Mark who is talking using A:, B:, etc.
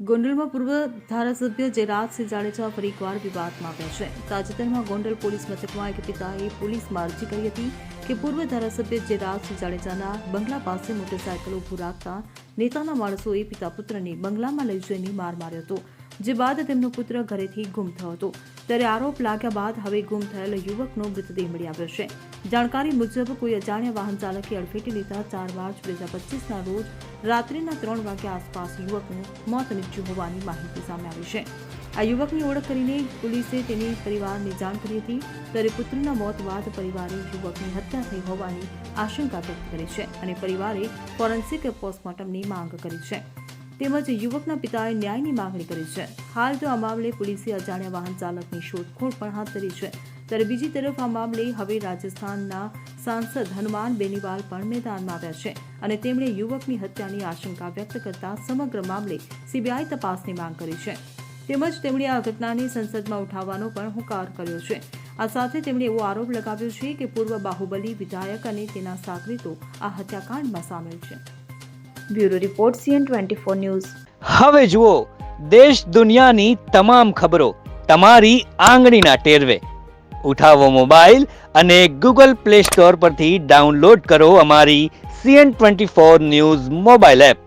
A: ગોંડલમાં પૂર્વ ધારાસભ્ય જયરાજસિંહ જાડેજા ફરી એકવાર વિવાદમાં આવ્યા છે. તાજેતરમાં ગોંડલ પોલીસ મથકમાં એક પિતાએ પોલીસમાં અરજી કરી હતી કે પૂર્વ ધારાસભ્ય જયરાજસિંહ જાડેજાના બંગલા પાસે મોટરસાયકલ ઊભું રાખતા નેતાના માણસોએ પિતા પુત્રને બંગલામાં લઈ જઈને માર માર્યો હતો, જે બાદ તેમનો પુત્ર ઘરેથી ગુમ થયો હતો. ત્યારે આરોપ લાગ્યા બાદ હવે ગુમ થયેલ યુવકનો મૃતદેહ મળી આવ્યો છે. જાણકારી મુજબ કોઈ અજાણ્યા વાહન ચાલકે અડફેટે લેતા 4 માર્ચ 2025ના રોજ રાત્રિના 3 વાગ્યા આસપાસ યુવકનું મોત નીપજ્યું હોવાની માહિતી સામે આવી છે. આ યુવકની ઓળખ કરીને પોલીસે તેની પરિવારને જાણ કરી હતી. ત્યારે પુત્રના મોત બાદ પરિવારે યુવકની હત્યા થઈ હોવાની આશંકા વ્યક્ત કરી છે અને પરિવારે ફોરેન્સિક પોસ્ટમોર્ટમની માંગ કરી છે. તેમજ યુવકના પિતાએ ન્યાયની માંગણી કરી છે. હાલ તો આ મામલે પોલીસે અજાણ્યા વાહન ચાલકની શોધખોળ પણ હાથ ધરી છે. ત્યારે બીજી તરફ આ મામલે હવે રાજસ્થાનના સાંસદ હનુમાન બેનીવાલ પણ મેદાનમાં આવ્યા છે અને તેમણે યુવકની હત્યાની આશંકા વ્યક્ત કરતા સમગ્ર મામલે સીબીઆઈ તપાસની માંગ કરી છે. તેમજ તેમણે આ ઘટનાને સંસદમાં ઉઠાવવાનો પણ હુંકાર કર્યો છે. આ સાથે તેમણે એવો આરોપ લગાવ્યો છે કે પૂર્વ બાહુબલી વિધાયક અને તેના સાગરીતો આ હત્યાકાંડમાં સામેલ છે. Bureau report CN24 news.
B: હવે જુઓ દેશ દુનિયાની તમામ ખબરો તમારી આંગળીના ટેરવે. ઉઠાવો મોબાઈલ અને Google Play Store પરથી ડાઉનલોડ કરો અમારી CN24 ન્યૂઝ મોબાઈલ એપ.